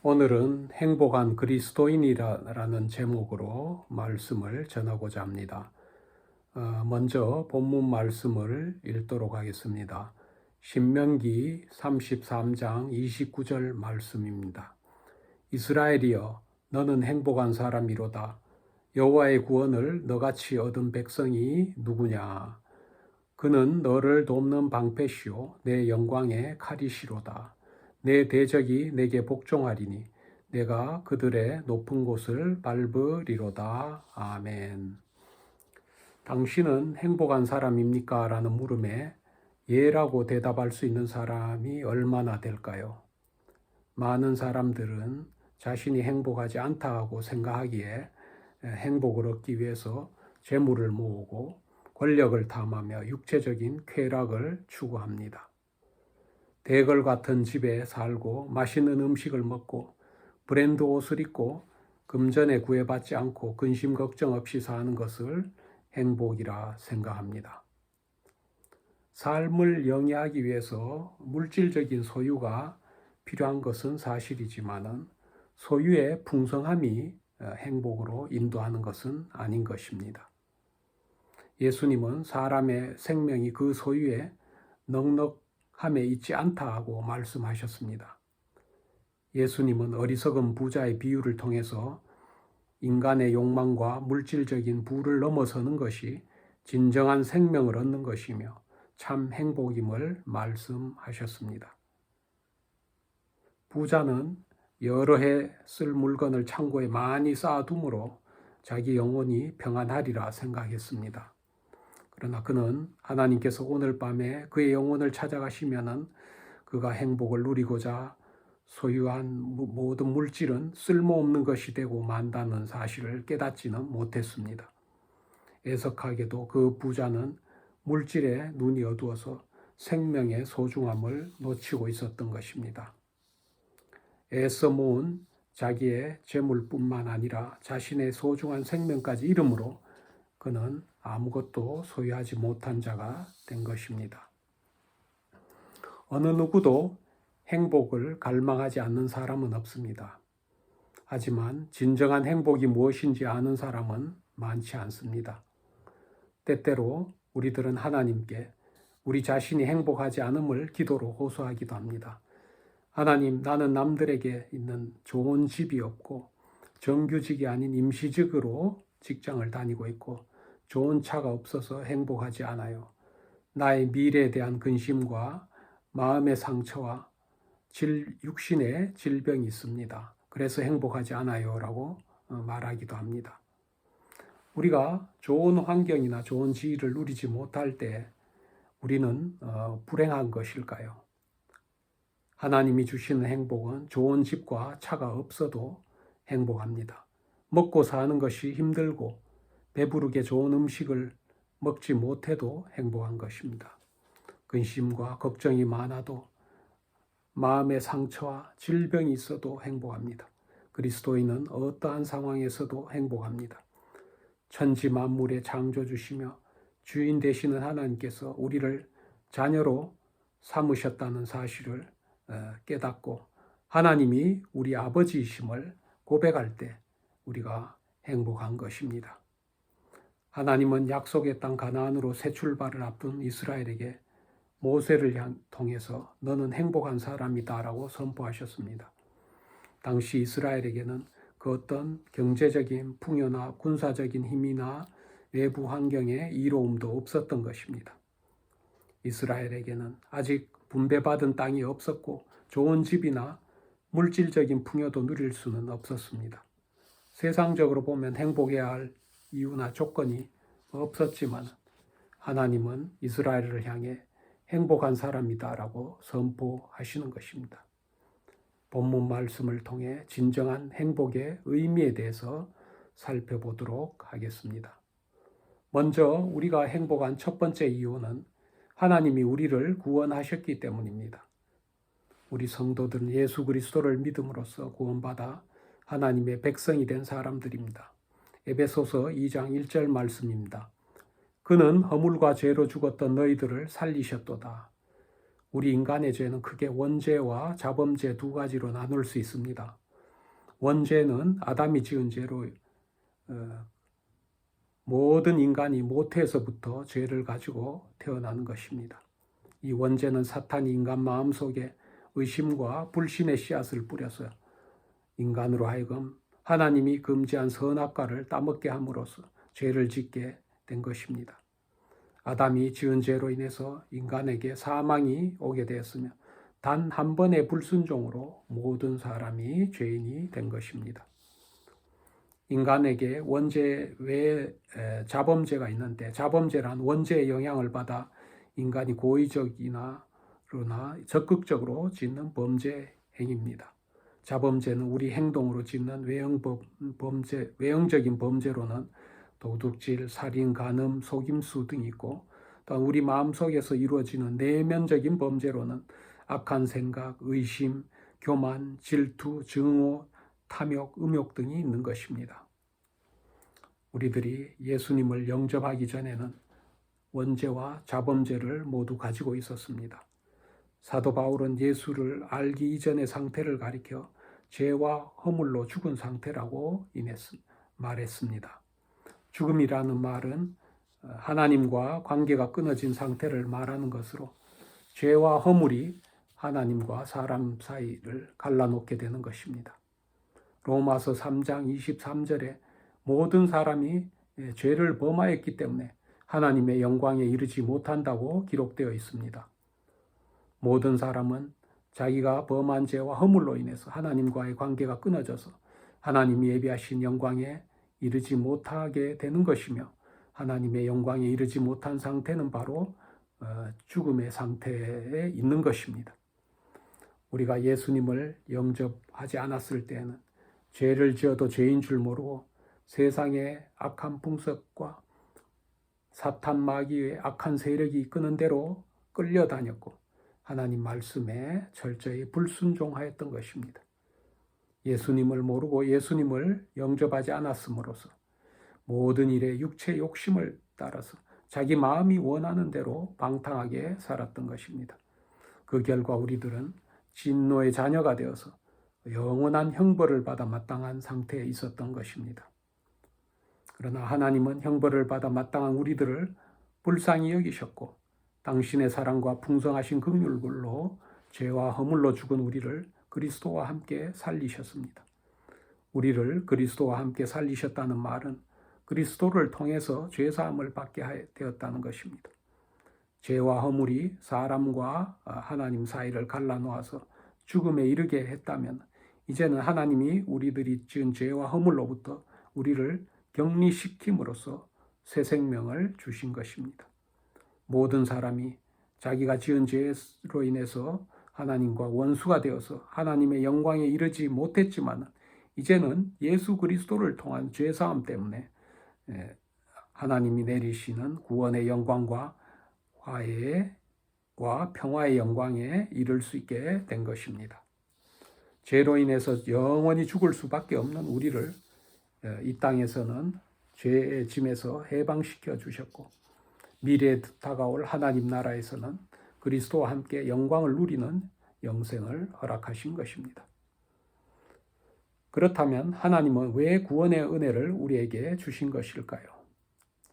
오늘은 행복한 그리스도인이라는 제목으로 말씀을 전하고자 합니다. 먼저 본문 말씀을 읽도록 하겠습니다. 신명기 33장 29절 말씀입니다. 이스라엘이여, 너는 행복한 사람이로다. 여호와의 구원을 너같이 얻은 백성이 누구냐? 그는 너를 돕는 방패시오 내 영광의 칼이시로다. 내 대적이 내게 복종하리니 내가 그들의 높은 곳을 밟으리로다. 아멘. 당신은 행복한 사람입니까? 라는 물음에 예라고 대답할 수 있는 사람이 얼마나 될까요? 많은 사람들은 자신이 행복하지 않다고 생각하기에 행복을 얻기 위해서 재물을 모으고 권력을 탐하며 육체적인 쾌락을 추구합니다. 대걸 같은 집에 살고 맛있는 음식을 먹고 브랜드 옷을 입고 금전에 구애받지 않고 근심 걱정 없이 사는 것을 행복이라 생각합니다. 삶을 영위하기 위해서 물질적인 소유가 필요한 것은 사실이지만은 소유의 풍성함이 행복으로 인도하는 것은 아닌 것입니다. 예수님은 사람의 생명이 그 소유에 넉넉함에 있지 않다고 말씀하셨습니다. 예수님은 어리석은 부자의 비유를 통해서 인간의 욕망과 물질적인 부를 넘어서는 것이 진정한 생명을 얻는 것이며 참 행복임을 말씀하셨습니다. 부자는 여러 해 쓸 물건을 창고에 많이 쌓아두므로 자기 영혼이 평안하리라 생각했습니다. 그러나 그는 하나님께서 오늘 밤에 그의 영혼을 찾아가시면은 그가 행복을 누리고자 소유한 모든 물질은 쓸모없는 것이 되고 만다는 사실을 깨닫지는 못했습니다. 애석하게도 그 부자는 물질에 눈이 어두워서 생명의 소중함을 놓치고 있었던 것입니다. 애써 모은 자기의 재물뿐만 아니라 자신의 소중한 생명까지 잃음으로 그는 아무것도 소유하지 못한 자가 된 것입니다. 어느 누구도 행복을 갈망하지 않는 사람은 없습니다. 하지만 진정한 행복이 무엇인지 아는 사람은 많지 않습니다. 때때로 우리들은 하나님께 우리 자신이 행복하지 않음을 기도로 호소하기도 합니다. 하나님, 나는 남들에게 있는 좋은 집이 없고 정규직이 아닌 임시직으로 직장을 다니고 있고 좋은 차가 없어서 행복하지 않아요. 나의 미래에 대한 근심과 마음의 상처와 육신의 질병이 있습니다. 그래서 행복하지 않아요 라고 말하기도 합니다. 우리가 좋은 환경이나 좋은 지위를 누리지 못할 때 우리는 불행한 것일까요? 하나님이 주시는 행복은 좋은 집과 차가 없어도 행복합니다. 먹고 사는 것이 힘들고 배부르게 좋은 음식을 먹지 못해도 행복한 것입니다. 근심과 걱정이 많아도 마음의 상처와 질병이 있어도 행복합니다. 그리스도인은 어떠한 상황에서도 행복합니다. 천지 만물의 창조주시며 주인 되시는 하나님께서 우리를 자녀로 삼으셨다는 사실을 깨닫고 하나님이 우리 아버지이심을 고백할 때 우리가 행복한 것입니다. 하나님은 약속의 땅 가나안으로 새 출발을 앞둔 이스라엘에게 모세를 통해서 너는 행복한 사람이다 라고 선포하셨습니다. 당시 이스라엘에게는 그 어떤 경제적인 풍요나 군사적인 힘이나 외부 환경의 이로움도 없었던 것입니다. 이스라엘에게는 아직 분배받은 땅이 없었고 좋은 집이나 물질적인 풍요도 누릴 수는 없었습니다. 세상적으로 보면 행복해야 할 이유나 조건이 없었지만 하나님은 이스라엘을 향해 행복한 사람이다 라고 선포하시는 것입니다. 본문 말씀을 통해 진정한 행복의 의미에 대해서 살펴보도록 하겠습니다. 먼저 우리가 행복한 첫 번째 이유는 하나님이 우리를 구원하셨기 때문입니다. 우리 성도들은 예수 그리스도를 믿음으로써 구원받아 하나님의 백성이 된 사람들입니다. 에베소서 2장 1절 말씀입니다. 그는 허물과 죄로 죽었던 너희들을 살리셨도다. 우리 인간의 죄는 크게 원죄와 자범죄 두 가지로 나눌 수 있습니다. 원죄는 아담이 지은 죄로 모든 인간이 모태에서부터 죄를 가지고 태어나는 것입니다. 이 원죄는 사탄이 인간 마음속에 의심과 불신의 씨앗을 뿌려서 인간으로 하여금 하나님이 금지한 선악과를 따먹게 함으로써 죄를 짓게 된 것입니다. 아담이 지은 죄로 인해서 인간에게 사망이 오게 되었으며 단 한 번의 불순종으로 모든 사람이 죄인이 된 것입니다. 인간에게 원죄 외에 자범죄가 있는데, 자범죄란 원죄의 영향을 받아 인간이 고의적이나 그러나 적극적으로 짓는 범죄 행위입니다. 자범죄는 우리 행동으로 짓는 외형적인 범죄로는 도둑질, 살인, 간음, 속임수 등이 있고, 또한 우리 마음속에서 이루어지는 내면적인 범죄로는 악한 생각, 의심, 교만, 질투, 증오, 탐욕, 음욕 등이 있는 것입니다. 우리들이 예수님을 영접하기 전에는 원죄와 자범죄를 모두 가지고 있었습니다. 사도 바울은 예수를 알기 이전의 상태를 가리켜 죄와 허물로 죽은 상태라고 말했습니다. 죽음이라는 말은 하나님과 관계가 끊어진 상태를 말하는 것으로 죄와 허물이 하나님과 사람 사이를 갈라놓게 되는 것입니다. 로마서 3장 23절에 모든 사람이 죄를 범하였기 때문에 하나님의 영광에 이르지 못한다고 기록되어 있습니다. 모든 사람은 자기가 범한 죄와 허물로 인해서 하나님과의 관계가 끊어져서 하나님이 예비하신 영광에 이르지 못하게 되는 것이며, 하나님의 영광에 이르지 못한 상태는 바로 죽음의 상태에 있는 것입니다. 우리가 예수님을 영접하지 않았을 때에는 죄를 지어도 죄인 줄 모르고 세상의 악한 풍습과 사탄 마귀의 악한 세력이 이끄는 대로 끌려다녔고 하나님 말씀에 철저히 불순종하였던 것입니다. 예수님을 모르고 예수님을 영접하지 않았음으로써 모든 일에 육체의 욕심을 따라서 자기 마음이 원하는 대로 방탕하게 살았던 것입니다. 그 결과 우리들은 진노의 자녀가 되어서 영원한 형벌을 받아 마땅한 상태에 있었던 것입니다. 그러나 하나님은 형벌을 받아 마땅한 우리들을 불쌍히 여기셨고 당신의 사랑과 풍성하신 긍휼로 죄와 허물로 죽은 우리를 그리스도와 함께 살리셨습니다. 우리를 그리스도와 함께 살리셨다는 말은 그리스도를 통해서 죄사함을 받게 되었다는 것입니다. 죄와 허물이 사람과 하나님 사이를 갈라놓아서 죽음에 이르게 했다면 이제는 하나님이 우리들이 지은 죄와 허물로부터 우리를 격리시킴으로써 새 생명을 주신 것입니다. 모든 사람이 자기가 지은 죄로 인해서 하나님과 원수가 되어서 하나님의 영광에 이르지 못했지만 이제는 예수 그리스도를 통한 죄사함 때문에 하나님이 내리시는 구원의 영광과 화해와 평화의 영광에 이를 수 있게 된 것입니다. 죄로 인해서 영원히 죽을 수밖에 없는 우리를 이 땅에서는 죄의 짐에서 해방시켜 주셨고 미래에 다가올 하나님 나라에서는 그리스도와 함께 영광을 누리는 영생을 허락하신 것입니다. 그렇다면 하나님은 왜 구원의 은혜를 우리에게 주신 것일까요?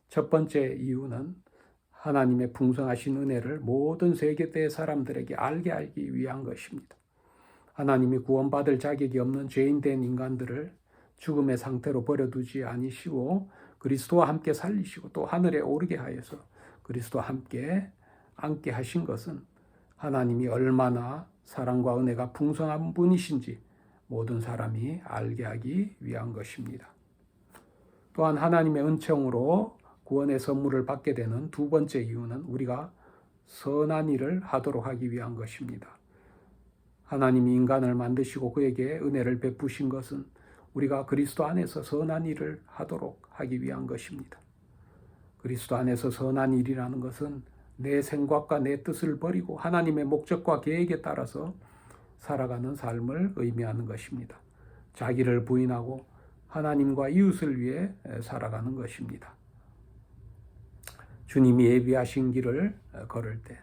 첫 번째 이유는 하나님의 풍성하신 은혜를 모든 세계대의 사람들에게 알게 하기 위한 것입니다. 하나님이 구원받을 자격이 없는 죄인된 인간들을 죽음의 상태로 버려두지 아니시고 그리스도와 함께 살리시고 또 하늘에 오르게 하여서 그리스도와 함께 앉게 하신 것은 하나님이 얼마나 사랑과 은혜가 풍성한 분이신지 모든 사람이 알게 하기 위한 것입니다. 또한 하나님의 은총으로 구원의 선물을 받게 되는 두 번째 이유는 우리가 선한 일을 하도록 하기 위한 것입니다. 하나님이 인간을 만드시고 그에게 은혜를 베푸신 것은 우리가 그리스도 안에서 선한 일을 하도록 하기 위한 것입니다. 그리스도 안에서 선한 일이라는 것은 내 생각과 내 뜻을 버리고 하나님의 목적과 계획에 따라서 살아가는 삶을 의미하는 것입니다. 자기를 부인하고 하나님과 이웃을 위해 살아가는 것입니다. 주님이 예비하신 길을 걸을 때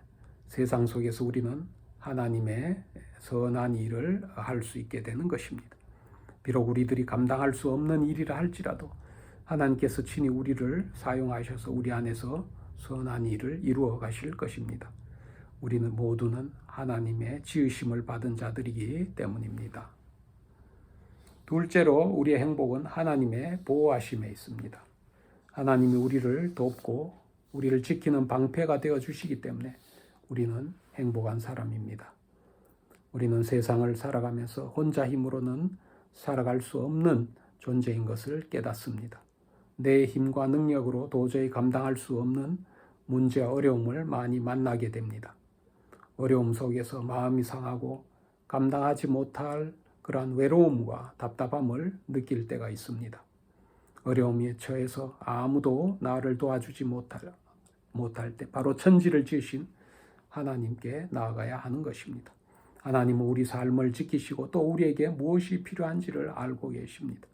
세상 속에서 우리는 하나님의 선한 일을 할 수 있게 되는 것입니다. 비록 우리들이 감당할 수 없는 일이라 할지라도 하나님께서 친히 우리를 사용하셔서 우리 안에서 선한 일을 이루어 가실 것입니다. 우리는 모두는 하나님의 지으심을 받은 자들이기 때문입니다. 둘째로 우리의 행복은 하나님의 보호하심에 있습니다. 하나님이 우리를 돕고 우리를 지키는 방패가 되어 주시기 때문에 우리는 행복한 사람입니다. 우리는 세상을 살아가면서 혼자 힘으로는 살아갈 수 없는 존재인 것을 깨닫습니다. 내 힘과 능력으로 도저히 감당할 수 없는 문제와 어려움을 많이 만나게 됩니다. 어려움 속에서 마음이 상하고 감당하지 못할 그러한 외로움과 답답함을 느낄 때가 있습니다. 어려움에 처해서 아무도 나를 도와주지 못할 때 바로 천지를 지으신 하나님께 나아가야 하는 것입니다. 하나님은 우리 삶을 지키시고 또 우리에게 무엇이 필요한지를 알고 계십니다.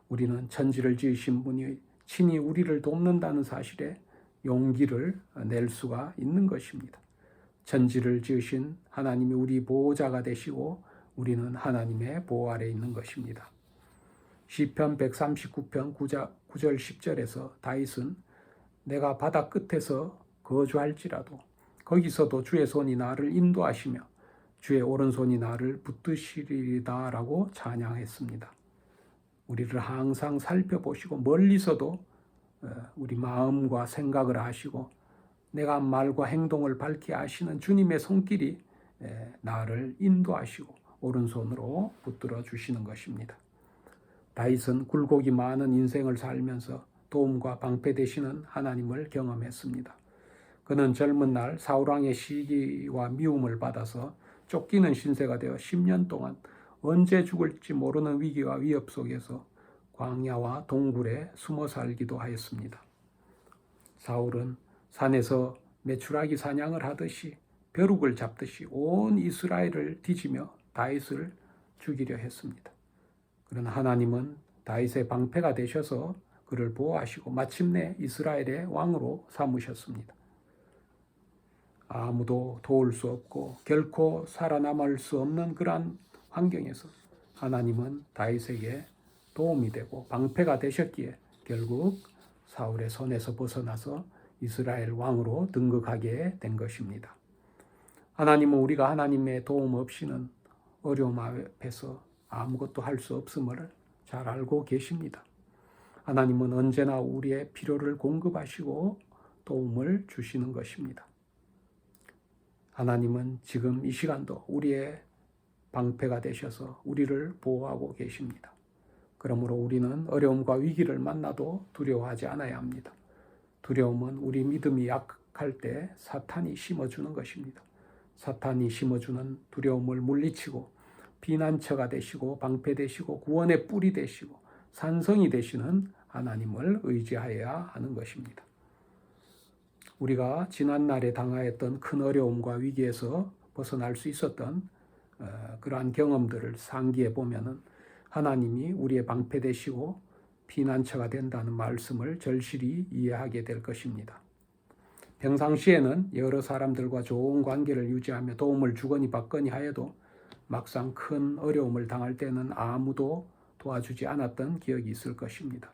우리는 천지를 지으신 분이 친히 우리를 돕는다는 사실에 용기를 낼 수가 있는 것입니다. 천지를 지으신 하나님이 우리 보호자가 되시고 우리는 하나님의 보호 아래 있는 것입니다. 시편 139편 9절 10절에서 다윗은 내가 바다 끝에서 거주할지라도 거기서도 주의 손이 나를 인도하시며 주의 오른손이 나를 붙드시리다 라고 찬양했습니다. 우리를 항상 살펴보시고 멀리서도 우리 마음과 생각을 아시고 내가 말과 행동을 밝히 아시는 주님의 손길이 나를 인도하시고 오른손으로 붙들어 주시는 것입니다. 다윗은 굴곡이 많은 인생을 살면서 도움과 방패 되시는 하나님을 경험했습니다. 그는 젊은 날 사울왕의 시기와 미움을 받아서 쫓기는 신세가 되어 10년 동안 언제 죽을지 모르는 위기와 위협 속에서 광야와 동굴에 숨어 살기도 하였습니다. 사울은 산에서 메추라기 사냥을 하듯이 벼룩을 잡듯이 온 이스라엘을 뒤지며 다윗을 죽이려 했습니다. 그러나 하나님은 다윗의 방패가 되셔서 그를 보호하시고 마침내 이스라엘의 왕으로 삼으셨습니다. 아무도 도울 수 없고 결코 살아남을 수 없는 그러한 환경에서 하나님은 다윗에게 도움이 되고 방패가 되셨기에 결국 사울의 손에서 벗어나서 이스라엘 왕으로 등극하게 된 것입니다. 하나님은 우리가 하나님의 도움 없이는 어려움 앞에서 아무것도 할 수 없음을 잘 알고 계십니다. 하나님은 언제나 우리의 필요를 공급하시고 도움을 주시는 것입니다. 하나님은 지금 이 시간도 우리의 방패가 되셔서 우리를 보호하고 계십니다. 그러므로 우리는 어려움과 위기를 만나도 두려워하지 않아야 합니다. 두려움은 우리 믿음이 약할 때 사탄이 심어주는 것입니다. 사탄이 심어주는 두려움을 물리치고 피난처가 되시고 방패 되시고 구원의 뿔이 되시고 산성이 되시는 하나님을 의지하여야 하는 것입니다. 우리가 지난날에 당하였던 큰 어려움과 위기에서 벗어날 수 있었던 그러한 경험들을 상기해 보면은 하나님이 우리의 방패 되시고 피난처가 된다는 말씀을 절실히 이해하게 될 것입니다. 평상시에는 여러 사람들과 좋은 관계를 유지하며 도움을 주거니 받거니 하여도 막상 큰 어려움을 당할 때는 아무도 도와주지 않았던 기억이 있을 것입니다.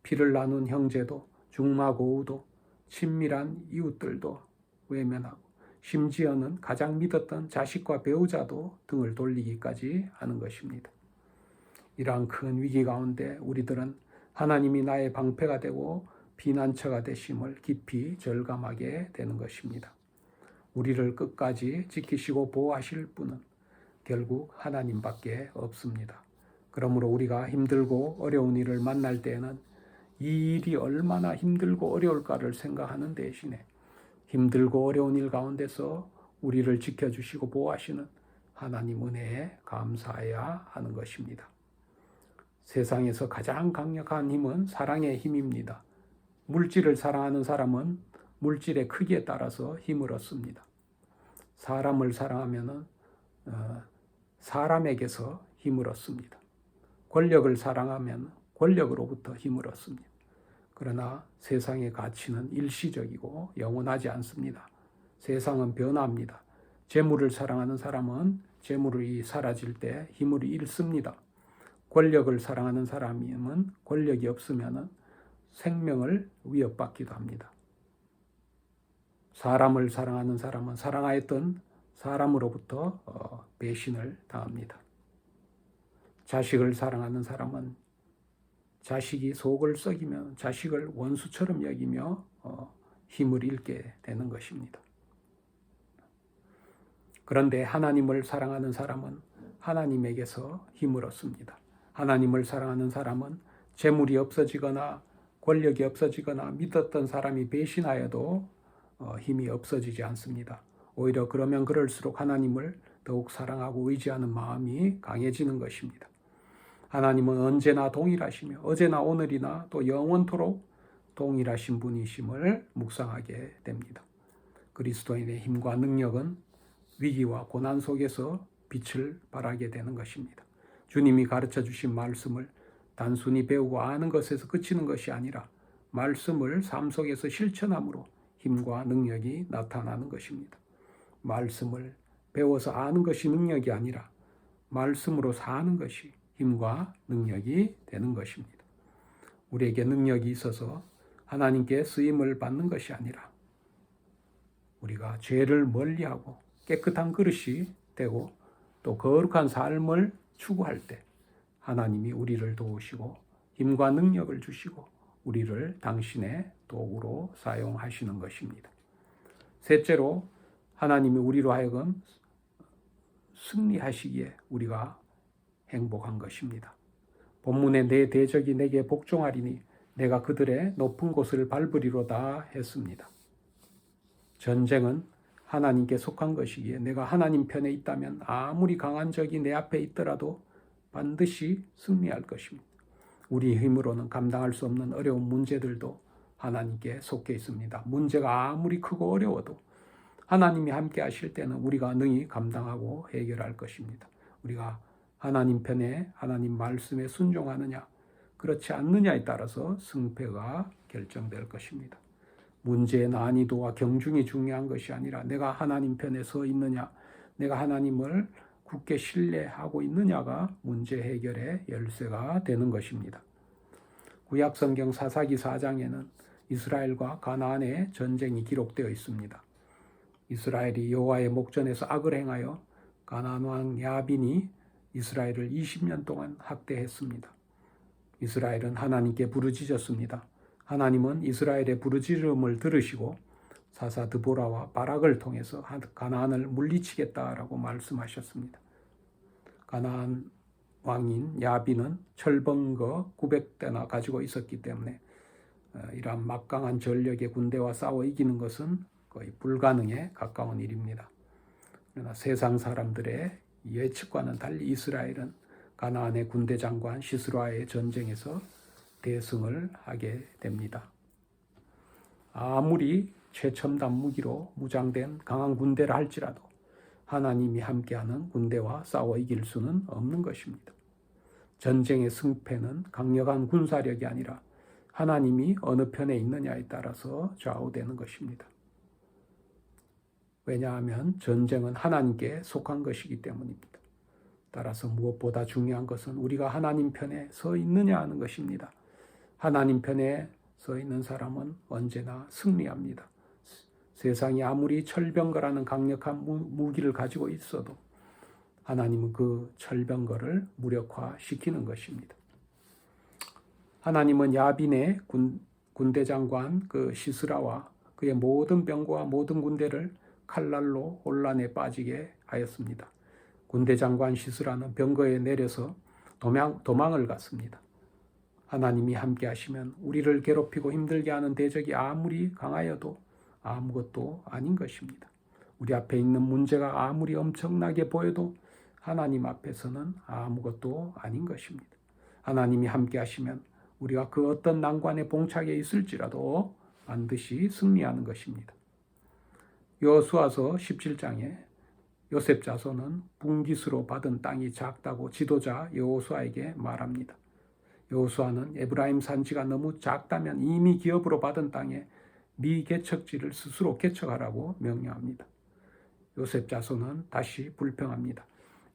피를 나눈 형제도 중마고우도 친밀한 이웃들도 외면하고 심지어는 가장 믿었던 자식과 배우자도 등을 돌리기까지 하는 것입니다. 이러한 큰 위기 가운데 우리들은 하나님이 나의 방패가 되고 피난처가 되심을 깊이 절감하게 되는 것입니다. 우리를 끝까지 지키시고 보호하실 분은 결국 하나님밖에 없습니다. 그러므로 우리가 힘들고 어려운 일을 만날 때에는 이 일이 얼마나 힘들고 어려울까를 생각하는 대신에 힘들고 어려운 일 가운데서 우리를 지켜주시고 보호하시는 하나님 은혜에 감사해야 하는 것입니다. 세상에서 가장 강력한 힘은 사랑의 힘입니다. 물질을 사랑하는 사람은 물질의 크기에 따라서 힘을 얻습니다. 사람을 사랑하면 사람에게서 힘을 얻습니다. 권력을 사랑하면 권력으로부터 힘을 얻습니다. 그러나 세상의 가치는 일시적이고 영원하지 않습니다. 세상은 변합니다. 재물을 사랑하는 사람은 재물이 사라질 때 힘을 잃습니다. 권력을 사랑하는 사람이면 권력이 없으면 생명을 위협받기도 합니다. 사람을 사랑하는 사람은 사랑하였던 사람으로부터 배신을 당합니다. 자식을 사랑하는 사람은 자식이 속을 썩이면 자식을 원수처럼 여기며 힘을 잃게 되는 것입니다. 그런데 하나님을 사랑하는 사람은 하나님에게서 힘을 얻습니다. 하나님을 사랑하는 사람은 재물이 없어지거나 권력이 없어지거나 믿었던 사람이 배신하여도 힘이 없어지지 않습니다. 오히려 그러면 그럴수록 하나님을 더욱 사랑하고 의지하는 마음이 강해지는 것입니다. 하나님은 언제나 동일하시며 어제나 오늘이나 또 영원토록 동일하신 분이심을 묵상하게 됩니다. 그리스도인의 힘과 능력은 위기와 고난 속에서 빛을 발하게 되는 것입니다. 주님이 가르쳐 주신 말씀을 단순히 배우고 아는 것에서 그치는 것이 아니라 말씀을 삶 속에서 실천함으로 힘과 능력이 나타나는 것입니다. 말씀을 배워서 아는 것이 능력이 아니라 말씀으로 사는 것이 힘과 능력이 되는 것입니다. 우리에게 능력이 있어서 하나님께 쓰임을 받는 것이 아니라 우리가 죄를 멀리하고 깨끗한 그릇이 되고 또 거룩한 삶을 추구할 때 하나님이 우리를 도우시고 힘과 능력을 주시고 우리를 당신의 도구로 사용하시는 것입니다. 셋째로 하나님이 우리로 하여금 승리하시기에 우리가 행복한 것입니다. 본문에 내 대적이 내게 복종하리니 내가 그들의 높은 곳을 밟으리로다 했습니다. 전쟁은 하나님께 속한 것이기에 내가 하나님 편에 있다면 아무리 강한 적이 내 앞에 있더라도 반드시 승리할 것입니다. 우리 힘으로는 감당할 수 없는 어려운 문제들도 하나님께 속해 있습니다. 문제가 아무리 크고 어려워도 하나님이 함께 하실 때는 우리가 능히 감당하고 해결할 것입니다. 우리가 하나님 편에 하나님 말씀에 순종하느냐 그렇지 않느냐에 따라서 승패가 결정될 것입니다. 문제의 난이도와 경중이 중요한 것이 아니라 내가 하나님 편에 서 있느냐 내가 하나님을 굳게 신뢰하고 있느냐가 문제 해결의 열쇠가 되는 것입니다. 구약성경 사사기 4장에는 이스라엘과 가나안의 전쟁이 기록되어 있습니다. 이스라엘이 여호와의 목전에서 악을 행하여 가나안 왕 야빈이 이스라엘을 20년 동안 학대했습니다. 이스라엘은 하나님께 부르짖었습니다. 하나님은 이스라엘의 부르짖음을 들으시고 사사 드보라와 바락을 통해서 가나안을 물리치겠다라고 말씀하셨습니다. 가나안 왕인 야빈은 철벙거 900대나 가지고 있었기 때문에 이러한 막강한 전력의 군대와 싸워 이기는 것은 거의 불가능에 가까운 일입니다. 그러나 세상 사람들의 예측과는 달리 이스라엘은 가나안의 군대 장관 시스라의 전쟁에서 대승을 하게 됩니다. 아무리 최첨단 무기로 무장된 강한 군대라 할지라도 하나님이 함께하는 군대와 싸워 이길 수는 없는 것입니다. 전쟁의 승패는 강력한 군사력이 아니라 하나님이 어느 편에 있느냐에 따라서 좌우되는 것입니다. 왜냐하면 전쟁은 하나님께 속한 것이기 때문입니다. 따라서 무엇보다 중요한 것은 우리가 하나님 편에 서 있느냐 하는 것입니다. 하나님 편에 서 있는 사람은 언제나 승리합니다. 세상이 아무리 철병거라는 강력한 무기를 가지고 있어도 하나님은 그 철병거를 무력화시키는 것입니다. 하나님은 야빈의 군대 장관 그 시스라와 그의 모든 병거와 모든 군대를 칼날로 혼란에 빠지게 하였습니다. 군대 장관 시스라는 병거에 내려서 도망을 갔습니다. 하나님이 함께 하시면 우리를 괴롭히고 힘들게 하는 대적이 아무리 강하여도 아무것도 아닌 것입니다. 우리 앞에 있는 문제가 아무리 엄청나게 보여도 하나님 앞에서는 아무것도 아닌 것입니다. 하나님이 함께 하시면 우리가 그 어떤 난관에 봉착해 있을지라도 반드시 승리하는 것입니다. 여호수아서 17장에 요셉 자손은 분깃으로 받은 땅이 작다고 지도자 여호수아에게 말합니다. 여호수아는 에브라임 산지가 너무 작다면 이미 기업으로 받은 땅에 미개척지를 스스로 개척하라고 명령합니다. 요셉 자손은 다시 불평합니다.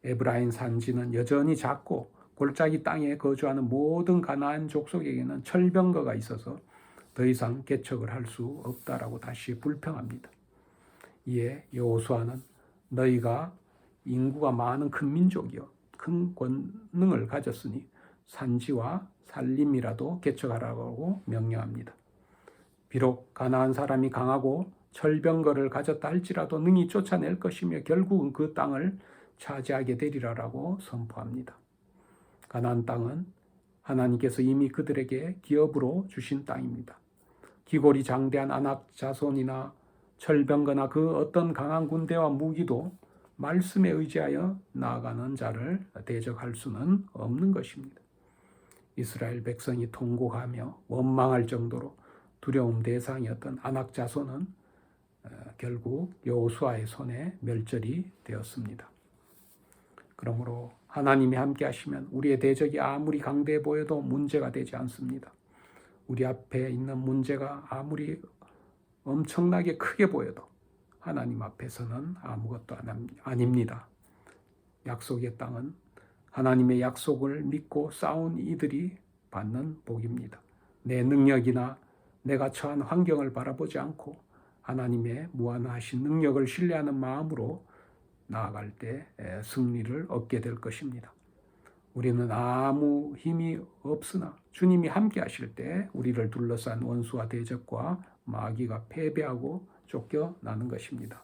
에브라임 산지는 여전히 작고 골짜기 땅에 거주하는 모든 가나안 족속에게는 철병거가 있어서 더 이상 개척을 할 수 없다라고 다시 불평합니다. 이에 여호수아는 너희가 인구가 많은 큰 민족이요 큰 권능을 가졌으니 산지와 산림이라도 개척하라고 명령합니다. 비록 가나안 사람이 강하고 철병거를 가졌다 할지라도 능히 쫓아낼 것이며 결국은 그 땅을 차지하게 되리라라고 선포합니다. 가나안 땅은 하나님께서 이미 그들에게 기업으로 주신 땅입니다. 기골이 장대한 아낙 자손이나 철병거나 그 어떤 강한 군대와 무기도 말씀에 의지하여 나아가는 자를 대적할 수는 없는 것입니다. 이스라엘 백성이 통곡하며 원망할 정도로 두려움 대상이었던 아낙 자손은 결국 여호수아의 손에 멸절이 되었습니다. 그러므로 하나님이 함께 하시면 우리의 대적이 아무리 강대해 보여도 문제가 되지 않습니다. 우리 앞에 있는 문제가 아무리 엄청나게 크게 보여도 하나님 앞에서는 아무것도 아닙니다. 약속의 땅은 하나님의 약속을 믿고 싸운 이들이 받는 복입니다. 내 능력이나 내가 처한 환경을 바라보지 않고 하나님의 무한하신 능력을 신뢰하는 마음으로 나아갈 때 승리를 얻게 될 것입니다. 우리는 아무 힘이 없으나 주님이 함께 하실 때 우리를 둘러싼 원수와 대적과 마귀가 패배하고 쫓겨나는 것입니다.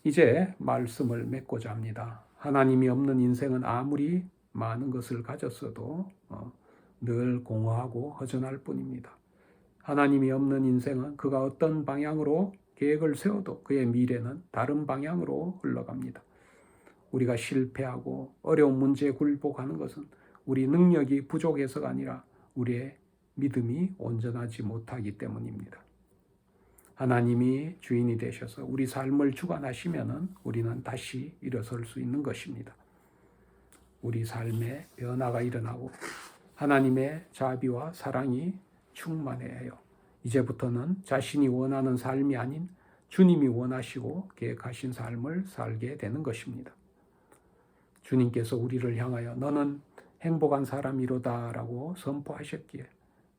이제 말씀을 맺고자 합니다. 하나님이 없는 인생은 아무리 많은 것을 가졌어도 늘 공허하고 허전할 뿐입니다. 하나님이 없는 인생은 그가 어떤 방향으로 계획을 세워도 그의 미래는 다른 방향으로 흘러갑니다. 우리가 실패하고 어려운 문제에 굴복하는 것은 우리 능력이 부족해서가 아니라 우리의 믿음이 온전하지 못하기 때문입니다. 하나님이 주인이 되셔서 우리 삶을 주관하시면은 우리는 다시 일어설 수 있는 것입니다. 우리 삶에 변화가 일어나고 하나님의 자비와 사랑이 충만해야 해요. 이제부터는 자신이 원하는 삶이 아닌 주님이 원하시고 계획하신 삶을 살게 되는 것입니다. 주님께서 우리를 향하여 너는 행복한 사람이로다 라고 선포하셨기에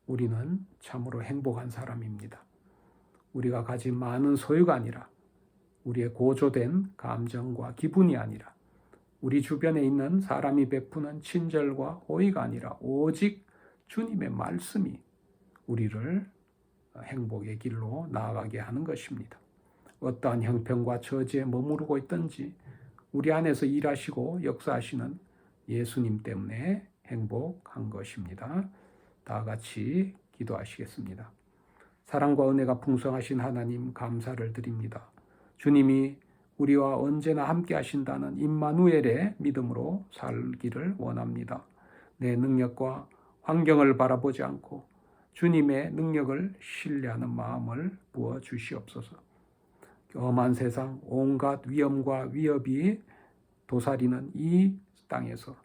우리는 참으로 행복한 사람입니다. 우리가 가진 많은 소유가 아니라 우리의 고조된 감정과 기분이 아니라 우리 주변에 있는 사람이 베푸는 친절과 호의가 아니라 오직 주님의 말씀이 우리를 행복의 길로 나아가게 하는 것입니다. 어떠한 형편과 처지에 머무르고 있든지 우리 안에서 일하시고 역사하시는 예수님 때문에 행복한 것입니다. 다 같이 기도하시겠습니다. 사랑과 은혜가 풍성하신 하나님 감사를 드립니다. 주님이 우리와 언제나 함께 하신다는 임마누엘의 믿음으로 살기를 원합니다. 내 능력과 환경을 바라보지 않고 주님의 능력을 신뢰하는 마음을 부어 주시옵소서. 험한 세상 온갖 위험과 위협이 도사리는 이 땅에서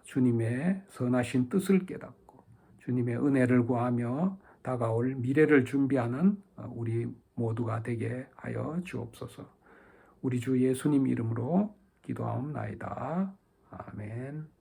주님의 선하신 뜻을 깨닫고 주님의 은혜를 구하며 다가올 미래를 준비하는 우리 모두가 되게 하여 주옵소서. 우리 주 예수님 이름으로 기도하옵나이다. 아멘.